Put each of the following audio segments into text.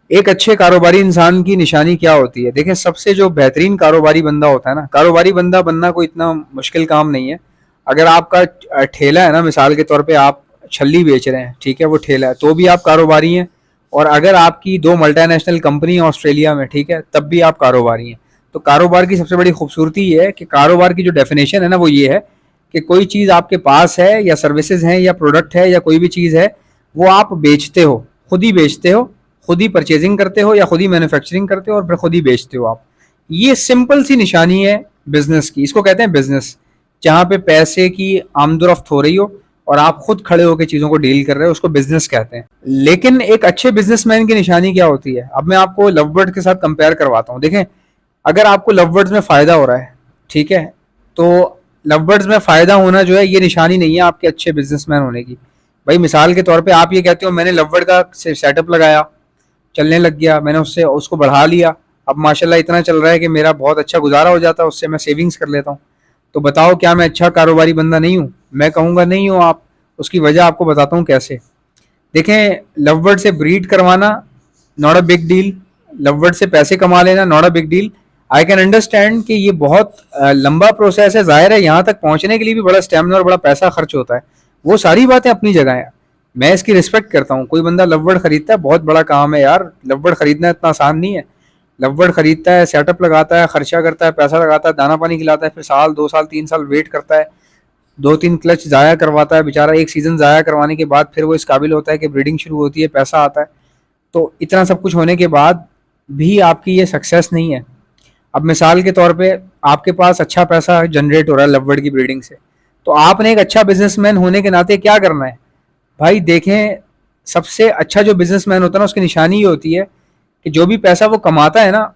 एक अच्छे कारोबारी इंसान की निशानी क्या होती है? देखिए, सबसे जो बेहतरीन कारोबारी बंदा होता है ना, कारोबारी बंदा बनना कोई इतना मुश्किल काम नहीं है। अगर आपका ठेला है ना, मिसाल के तौर पे आप छल्ली बेच रहे हैं, ठीक है, वो ठेला है, तो भी आप कारोबारी हैं। और अगर आपकी 2 मल्टीनेशनल कंपनी है ऑस्ट्रेलिया में, ठीक है, तब भी आप कारोबारी हैं। तो कारोबार की सबसे बड़ी खूबसूरती ये है कि कारोबार की जो डेफिनेशन है ना, वो ये है कि कोई चीज़ आपके पास है या सर्विसेज हैं या प्रोडक्ट है या कोई भी चीज़ है, वो आप बेचते हो, खुद ही बेचते हो, खुद ही परचेजिंग करते हो या खुद ही मैन्युफैक्चरिंग करते हो और फिर खुद ही बेचते हो आप। ये सिंपल सी निशानी है बिजनेस की, इसको कहते हैं बिजनेस। जहाँ पे पैसे की आमदोरफ्त हो रही हो और आप खुद खड़े होकर चीज़ों को डील कर रहे हो, उसको बिजनेस कहते हैं। लेकिन एक अच्छे बिजनेसमैन की निशानी क्या होती है? अब मैं आपको लव बर्ड के साथ कंपेयर करवाता हूँ। देखें, अगर आपको लव बर्ड्स में फ़ायदा हो रहा है, ठीक है, तो लव बर्ड्स में फ़ायदा होना जो है, ये निशानी नहीं है आपके अच्छे बिजनेसमैन होने की। भाई मिसाल के तौर पे आप ये कहते हो मैंने लव बर्ड का सेटअप लगाया, चलने लग गया, मैंने उससे उसको बढ़ा लिया, अब माशाल्लाह इतना चल रहा है कि मेरा बहुत अच्छा गुजारा हो जाता है, उससे मैं सेविंग्स कर लेता हूँ। तो बताओ, क्या मैं अच्छा कारोबारी बंदा नहीं हूँ? मैं कहूँगा नहीं हो आप। उसकी वजह आपको बताता हूँ कैसे। देखें, लव बर्ड से ब्रीड करवाना not a big deal, love bird से पैसे कमा लेना not a big deal. I can understand कि ये बहुत लंबा प्रोसेस है, जाहिर है यहाँ तक पहुँचने के लिए भी बड़ा स्टेमिना और बड़ा पैसा खर्च होता है। वो सारी बातें अपनी जगह हैं, मैं इसकी रिस्पेक्ट करता हूँ। कोई बंदा लव बर्ड खरीदता है, बहुत बड़ा काम है यार, लव बर्ड खरीदना इतना आसान नहीं है। लव बर्ड खरीदता है, सेटअप लगाता है, खर्चा करता है, पैसा लगाता है, दाना पानी खिलाता है, फिर साल 2 साल 3 साल वेट करता है, 2-3 क्लच ज़ाया करवाता है बेचारा, एक सीज़न ज़ाया करवाने के बाद फिर वो इस काबिल होता है कि ब्रीडिंग शुरू होती है, पैसा आता है। तो इतना सब कुछ होने के बाद भी आपकी ये सक्सेस नहीं है। अब मिसाल के तौर पे आपके पास अच्छा पैसा जनरेट हो रहा है लव बर्ड की ब्रीडिंग से, तो आपने एक अच्छा बिजनेसमैन होने के नाते क्या करना है? भाई देखें, सबसे अच्छा जो बिजनेसमैन होता है ना, उसकी निशानी ये होती है कि जो भी पैसा वो कमाता है ना,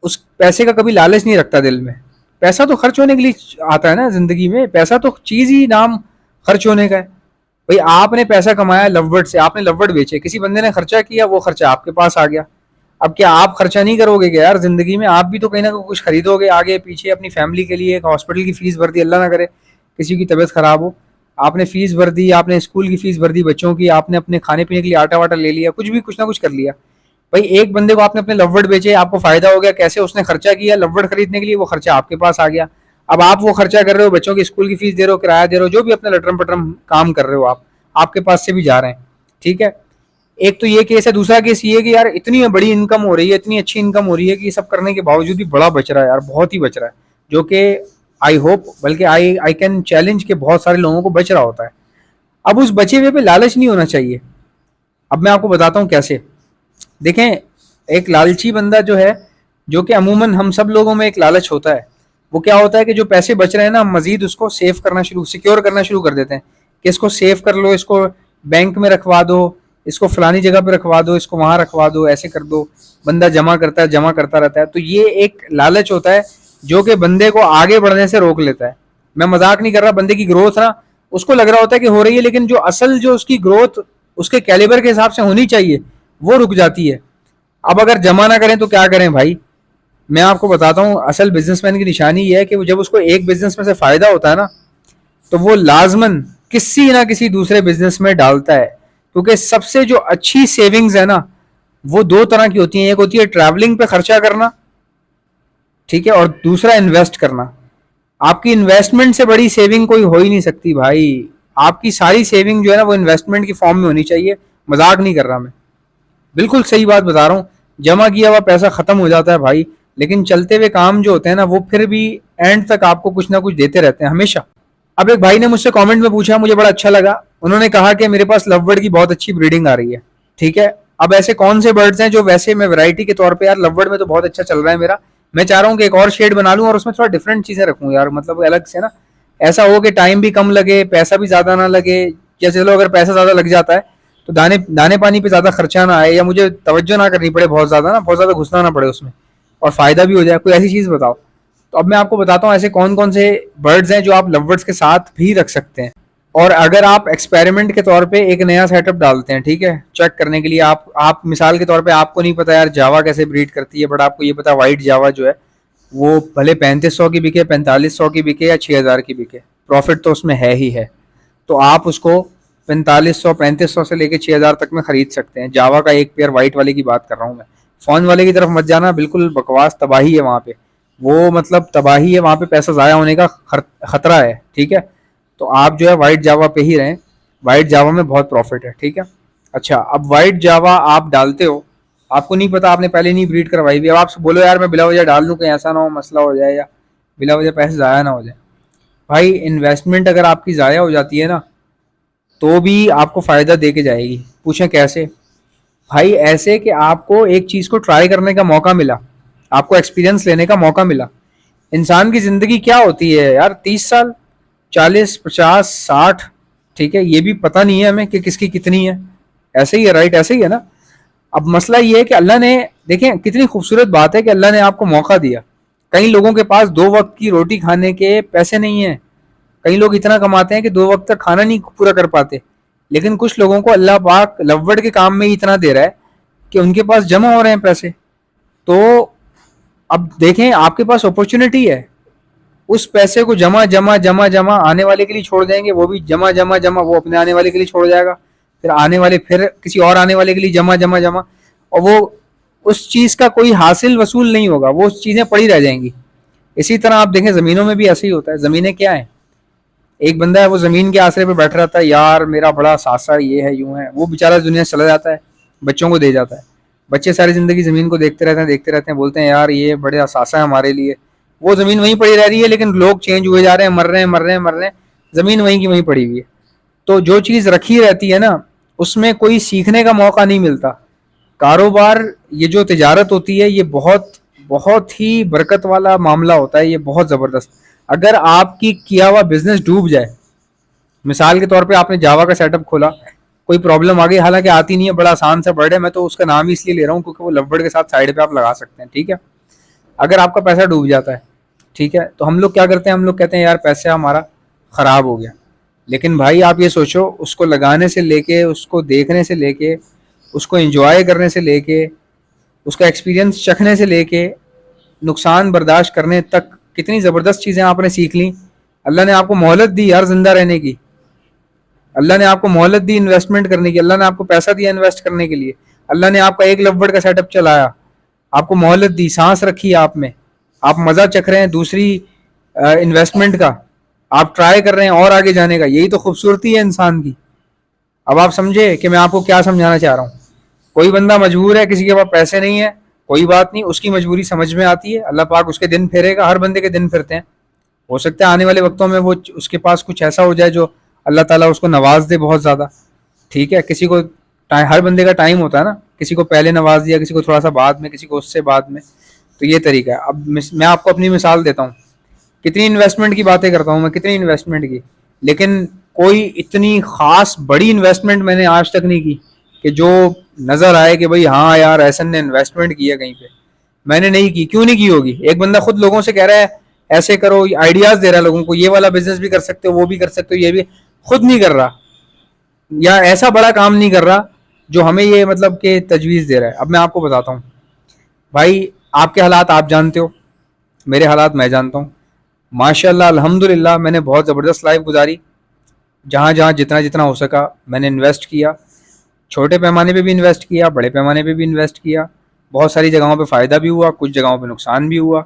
उस पैसे का कभी लालच नहीं रखता दिल में। पैसा तो खर्च होने के लिए आता है ना जिंदगी में, पैसा तो चीज ही नाम खर्च होने का है। भाई आपने पैसा कमाया लवबर्ड से, आपने लवबर्ड बेचे, किसी बंदे ने खर्चा किया, वो खर्चा आपके पास आ गया। अब क्या आप खर्चा नहीं करोगे क्या यार जिंदगी में? आप भी तो कहीं ना कहीं कुछ खरीदोगे आगे पीछे अपनी फैमिली के लिए। एक हॉस्पिटल की फीस भर दी, अल्लाह ना करे किसी की तबीयत खराब हो, आपने फीस भर दी, आपने स्कूल की फीस भर दी बच्चों की, आपने अपने खाने पीने के लिए आटा वाटा ले लिया, कुछ भी कुछ ना कुछ कर लिया। भाई एक बंदे को आपने अपने लववर्ड बेचे, आपको फायदा हो गया, कैसे? उसने खर्चा किया लववर्ड खरीदने के लिए, वो खर्चा आपके पास आ गया। अब आप वो खर्चा कर रहे हो, बच्चों की स्कूल की फीस दे रहे हो, किराया दे रहे हो, जो भी अपने लटरम पटरम काम कर रहे हो आप, आपके पास से भी जा रहे हैं, ठीक है। एक तो ये केस है। दूसरा केस ये है कि यार इतनी बड़ी इनकम हो रही है, इतनी अच्छी इनकम हो रही है कि ये सब करने के बावजूद भी बड़ा बच रहा है यार, बहुत ही बच रहा है, जो कि आई होप, बल्कि आई आई कैन चैलेंज के बहुत सारे लोगों को बच रहा होता है। अब उस बचे हुए पे लालच नहीं होना चाहिए। अब मैं आपको बताता हूँ कैसे। देखें, एक लालची बंदा जो है, जो कि अमूमन हम सब लोगों में एक लालच होता है, वो क्या होता है कि जो पैसे बच रहे हैं ना, हम मजीद उसको सेव करना शुरू, सिक्योर करना शुरू कर देते हैं कि इसको सेव कर लो, इसको बैंक में रखवा दो, इसको फलानी जगह पे रखवा दो, इसको वहां रखवा दो, ऐसे कर दो। बंदा जमा करता है, जमा करता रहता है। तो ये एक लालच होता है जो कि बंदे को आगे बढ़ने से रोक लेता है। मैं मजाक नहीं कर रहा, बंदे की ग्रोथ ना उसको लग रहा होता है कि हो रही है, लेकिन जो असल जो उसकी ग्रोथ उसके कैलिबर के हिसाब से होनी चाहिए, वो रुक जाती है। अब अगर जमा ना करें तो क्या करें भाई? मैं आपको बताता हूँ, असल बिजनेसमैन की निशानी ये है कि वो जब उसको एक बिजनेस में से फायदा होता है ना, तो वो लाजमन किसी ना किसी दूसरे बिजनेस में डालता है। क्योंकि सबसे जो अच्छी सेविंग्स है ना, वो दो तरह की होती हैं। एक होती है ट्रैवलिंग पे खर्चा करना, ठीक है, और दूसरा इन्वेस्ट करना। आपकी इन्वेस्टमेंट से बड़ी सेविंग कोई हो ही नहीं सकती भाई। आपकी सारी सेविंग जो है ना, वो इन्वेस्टमेंट की फॉर्म में होनी चाहिए। मजाक नहीं कर रहा मैं, बिल्कुल सही बात बता रहा हूँ। जमा किया हुआ पैसा खत्म हो जाता है भाई, लेकिन चलते हुए काम जो होते हैं ना, वो फिर भी एंड तक आपको कुछ ना कुछ देते रहते हैं हमेशा। अब एक भाई ने मुझसे कमेंट में पूछा, मुझे बड़ा अच्छा लगा। उन्होंने कहा कि मेरे पास लव बर्ड की बहुत अच्छी ब्रीडिंग आ रही है, ठीक है। अब ऐसे कौन से बर्ड्स हैं जो वैसे मैं वैरायटी के तौर पे, यार लव बर्ड में तो बहुत अच्छा चल रहा है मेरा, मैं चाह रहा हूँ कि एक और शेड बना लूँ और उसमें थोड़ा डिफरेंट चीजें रखूँ यार, मतलब अलग से ना, ऐसा हो कि टाइम भी कम लगे, पैसा भी ज्यादा ना लगे। या चलो अगर पैसा ज्यादा लग जाता है तो दाने दाने पानी पे ज्यादा खर्चा ना आए, या मुझे तवज्जो ना करनी पड़े बहुत ज्यादा, ना बहुत ज्यादा घुसना ना पड़े उसमें, और फायदा भी हो जाए, कोई ऐसी चीज बताओ। तो अब मैं आपको बताता हूँ ऐसे कौन कौन से बर्ड्स हैं जो आप लव बर्ड्स के साथ भी रख सकते हैं। और अगर आप एक्सपेरिमेंट के तौर पे एक नया सेटअप डालते हैं, ठीक है, चेक करने के लिए, आप मिसाल के तौर पे आपको नहीं पता यार जावा कैसे ब्रीड करती है, बट आपको ये पता वाइट जावा जो है वो भले 3500 की बिके, 4500 की बिके या 6000 की बिके, प्रॉफिट तो उसमें है ही है। तो आप उसको 4500 से लेके 6000 तक में खरीद सकते हैं। जावा का एक पेयर वाइट वाले की बात कर रहा हूँ मैं। फोन वाले की तरफ मत जाना, बिल्कुल बकवास, तबाही है वहाँ पे। वो मतलब तबाही है वहाँ पे, पैसा ज़ाया होने का खतरा है, ठीक है। तो आप जो है वाइट जावा पे ही रहें, वाइट जावा में बहुत प्रॉफिट है, ठीक है। अच्छा, अब वाइट जावा आप डालते हो, आपको नहीं पता, आपने पहले नहीं ब्रीड करवाई भी, अब आप बोलो यार मैं बिला वजह डाल दूँ, कहीं ऐसा ना हो मसला हो जाए या बिला वजह पैसे ज़ाया ना हो जाए। भाई इन्वेस्टमेंट अगर आपकी ज़ाया हो जाती है ना, तो भी आपको फ़ायदा दे के जाएगी। पूछें कैसे? भाई ऐसे कि आपको एक चीज़ को ट्राई करने का मौका मिला, आपको एक्सपीरियंस लेने का मौका मिला। इंसान की ज़िंदगी क्या होती है यार, 30 साल, 40, 50, 60, ठीक है, ये भी पता नहीं है हमें कि किसकी कितनी है। ऐसे ही है, राइट, ऐसे ही है ना। अब मसला ये है कि अल्लाह ने, देखें कितनी खूबसूरत बात है कि अल्लाह ने आपको मौका दिया। कई लोगों के पास 2 वक्त की रोटी खाने के पैसे नहीं है, कई लोग इतना कमाते हैं कि 2 वक्त तक खाना नहीं पूरा कर पाते। लेकिन कुछ लोगों को अल्लाह पाक लव्वड़ के काम में ही इतना दे रहा है कि उनके पास जमा हो रहे हैं पैसे। तो अब देखें, आपके पास अपॉर्चुनिटी है, उस पैसे को जमा जमा जमा जमा आने वाले के लिए छोड़ देंगे, वो भी जमा जमा जमा, वो अपने आने वाले के लिए छोड़ जाएगा, फिर आने वाले, फिर किसी और आने वाले के लिए जमा जमा जमा, और वो उस चीज़ का कोई हासिल वसूल नहीं होगा, वो चीज़ें पड़ी रह जाएंगी। इसी तरह आप देखें ज़मीनों में भी ऐसे ही होता है। ज़मीनें क्या है, एक बंदा है वो ज़मीन के आसरे पे बैठ रहता है, यार मेरा बड़ा सासा ये है यूं है, वो बेचारा दुनिया से चला जाता है, बच्चों को दे जाता है। बच्चे सारी ज़िंदगी ज़मीन को देखते रहते हैं, देखते रहते हैं, बोलते हैं यार ये बड़े सासा है हमारे लिए। वो ज़मीन वहीं पड़ी रह रही है, लेकिन लोग चेंज हुए जा रहे हैं, मर रहे हैं, मर रहे हैं, मर रहे हैं, ज़मीन वहीं की वहीं पड़ी हुई है। तो जो चीज़ रखी रहती है ना, उसमें कोई सीखने का मौका नहीं मिलता। कारोबार, ये जो तिजारत होती है, ये बहुत बहुत ही बरकत वाला मामला होता है, ये बहुत ज़बरदस्त। अगर आपकी किया हुआ बिजनेस डूब जाए, मिसाल के तौर पे आपने जावा का सेटअप खोला, कोई प्रॉब्लम आ गई, हालांकि आती नहीं है, बड़ा आसान सा वर्ड है, मैं तो उसका नाम ही इसलिए ले रहा हूँ क्योंकि वो लववर्ड के साथ साइड पे आप लगा सकते हैं, ठीक है। अगर आपका पैसा डूब जाता है, ठीक है, तो हम लोग क्या करते हैं, हम लोग कहते हैं यार पैसा हमारा खराब हो गया। लेकिन भाई आप ये सोचो, उसको लगाने से लेके, उसको देखने से लेके, उसको एंजॉय करने से लेके, उसका एक्सपीरियंस चखने से लेके, नुकसान बर्दाश्त करने तक, कितनी ज़बरदस्त चीज़ें आपने सीख ली। अल्लाह ने आपको मोहलत दी यार जिंदा रहने की, अल्लाह ने आपको मोहलत दी इन्वेस्टमेंट करने की, अल्लाह ने आपको पैसा दिया इन्वेस्ट करने के लिए, अल्लाह ने आपका एक लवड़ का सेटअप चलाया, आपको मोहलत दी, सांस रखी आप में, आप मज़ा चख रहे हैं दूसरी इन्वेस्टमेंट का, आप ट्राई कर रहे हैं और आगे जाने का। यही तो खूबसूरती है इंसान की। अब आप समझे कि मैं आपको क्या समझाना चाह रहा हूँ। कोई बंदा मजबूर है, किसी के पास पैसे नहीं है, कोई बात नहीं, उसकी मजबूरी समझ में आती है, अल्लाह पाक उसके दिन फेरेगा, हर बंदे के दिन फिरते हैं। हो सकता है आने वाले वक्तों में वो उसके पास कुछ ऐसा हो जाए जो अल्लाह ताला उसको नवाज दे बहुत ज़्यादा, ठीक है। किसी को हर बंदे का टाइम होता है ना, किसी को पहले नवाज दिया, किसी को थोड़ा सा बाद में, किसी को उससे बाद में, तो ये तरीका है। अब मैं आपको अपनी मिसाल देता हूँ, कितनी इन्वेस्टमेंट की बातें करता हूँ मैं, कितनी इन्वेस्टमेंट की, लेकिन कोई इतनी खास बड़ी इन्वेस्टमेंट मैंने आज तक नहीं की कि जो नज़र आए कि भाई हाँ यार ऐसन ने इन्वेस्टमेंट की है कहीं पे। मैंने नहीं की, क्यों नहीं की होगी? एक बंदा खुद लोगों से कह रहा है ऐसे करो, आइडियाज दे रहा है लोगों को, ये वाला बिजनेस भी कर सकते हो, वो भी कर सकते हो, ये भी, खुद नहीं कर रहा, या ऐसा बड़ा काम नहीं कर रहा जो हमें ये मतलब कि तजवीज़ दे रहा है। अब मैं आपको बताता हूँ भाई, आपके हालात आप जानते हो, मेरे हालात मैं जानता हूँ। माशाल्लाह अल्हम्दुलिल्लाह मैंने बहुत ज़बरदस्त लाइफ गुजारी, जहाँ जहाँ जितना जितना हो सका मैंने इन्वेस्ट किया, छोटे पैमाने पे भी इन्वेस्ट किया, बड़े पैमाने पे भी इन्वेस्ट किया। बहुत सारी जगहों पे फ़ायदा भी हुआ, कुछ जगहों पे नुकसान भी हुआ।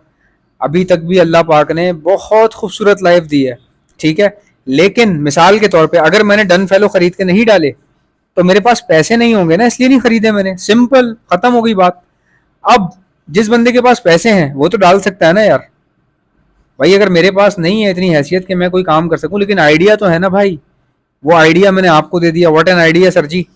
अभी तक भी अल्लाह पाक ने बहुत खूबसूरत लाइफ दी है, ठीक है। लेकिन मिसाल के तौर पे अगर मैंने डन फैलो खरीद के नहीं डाले, तो मेरे पास पैसे नहीं होंगे ना, इसलिए नहीं खरीदे मैंने, सिंपल, खत्म हो गई बात। अब जिस बंदे के पास पैसे हैं वो तो डाल सकता है ना यार। भाई अगर मेरे पास नहीं है इतनी हैसियत कि मैं कोई काम कर सकूं, लेकिन आइडिया तो है ना भाई, वो आइडिया मैंने आपको दे दिया। व्हाट एन आइडिया सर जी।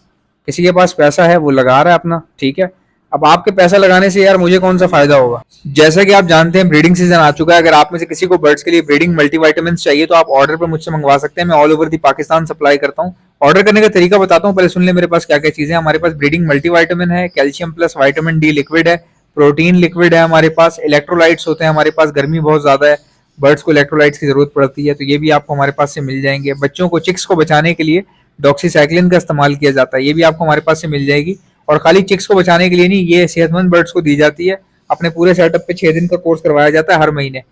किसी के पास पैसा है वो लगा रहा है अपना, ठीक है। अब आपके पैसा लगाने से यार मुझे कौन सा फायदा होगा? जैसा कि आप जानते हैं ब्रीडिंग सीजन आ चुका है। अगर आप में से किसी को बर्ड्स के लिए ब्रीडिंग मल्टीविटामिन चाहिए तो आप ऑर्डर पर मुझसे मंगवा सकते हैं। मैं all over the Pakistan supply करता हूँ। ऑर्डर करने का तरीका बताता हूँ, पहले सुन ले मेरे पास क्या क्या चीजें हैं। हमारे पास ब्रीडिंग मल्टीविटामिन है, calcium plus vitamin D liquid है, प्रोटीन लिक्विड है, हमारे पास इलेक्ट्रोलाइट्स होते हैं, हमारे पास गर्मी बहुत ज्यादा है, बर्ड्स को इलेक्ट्रोलाइट्स की जरूरत पड़ती है, तो ये भी आपको हमारे पास से मिल जाएंगे। बच्चों को, चिक्स को बचाने के लिए डॉक्सीसाइक्लिन का इस्तेमाल किया जाता है, ये भी आपको हमारे पास से मिल जाएगी। और खाली चिक्स को बचाने के लिए नहीं, ये सेहतमंद बर्ड्स को दी जाती है। अपने पूरे सेटअप पे 6 दिन का कोर्स करवाया जाता है हर महीने।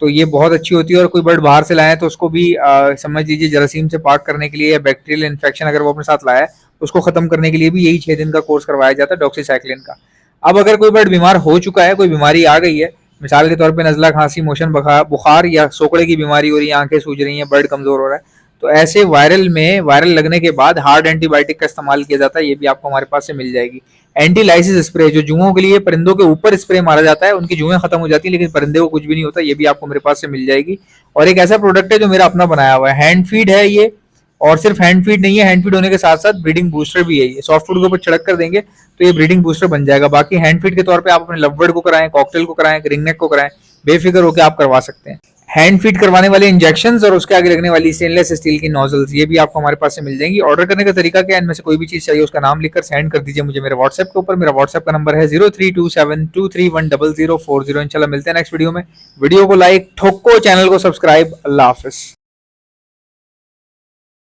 तो ये बहुत अच्छी होती है। और कोई बर्ड बाहर से लाए तो उसको भी समझ लीजिए जरासीम से पाक करने के लिए या बैक्टीरियल इन्फेक्शन अगर वो अपने साथ लाया है उसको खत्म करने के लिए भी यही 6 दिन का कोर्स करवाया जाता है डॉक्सीसाइक्लिन का। अब अगर कोई बर्ड बीमार हो चुका है, कोई बीमारी आ गई है, मिसाल के तौर पे नज़ला, खांसी, मोशन, बुखार या सोकड़े की बीमारी हो रही है, आंखें सूज रही हैं, बर्ड कमजोर हो रहा है, तो ऐसे वायरल लगने के बाद हार्ड एंटीबायोटिक का इस्तेमाल किया जाता है। ये भी आपको हमारे पास से मिल जाएगी। एंटीलाइसिस स्प्रे जो जुओं के लिए परिंदों के ऊपर स्प्रे मारा जाता है, उनकी जुएं खत्म हो जाती है लेकिन परिंदे को कुछ भी नहीं होता, ये भी आपको मेरे पास से मिल जाएगी। और एक ऐसा प्रोडक्ट है जो मेरा अपना बनाया हुआ है, हैंड फीड है ये। और सिर्फ हैंड फीड नहीं है, हैंड फीड होने के साथ साथ ब्रीडिंग बूस्टर भी है। ये सॉफ्ट फूड के ऊपर छिड़क कर देंगे तो ये ब्रीडिंग बूस्टर बन जाएगा। बाकी हैंड फीड के तौर पे आप अपने लवबर्ड को कराएं, कॉकटेल को कराएं, रिंगनेक को कराएं, बेफिक्र होकर आप करवा सकते हैं। हैंड फीड करवाने वाले इंजेक्शंस और उसके आगे लगने वाली स्टेनलेस स्टील की नोजल्स, ये भी आपको हमारे पास से मिल जाएंगी। ऑर्डर करने का तरीका क्या है, इनमें से कोई भी चीज चाहिए उसका नाम लिखकर सेंड कर दीजिए मुझे मेरे व्हाट्सएप के ऊपर। मेरा व्हाट्सएप का नंबर है 0327231040। इंशाल्लाह मिलते हैं नेक्स्ट वीडियो में। वीडियो को लाइक ठोको, चैनल को सब्सक्राइब। अल्लाह हाफिज।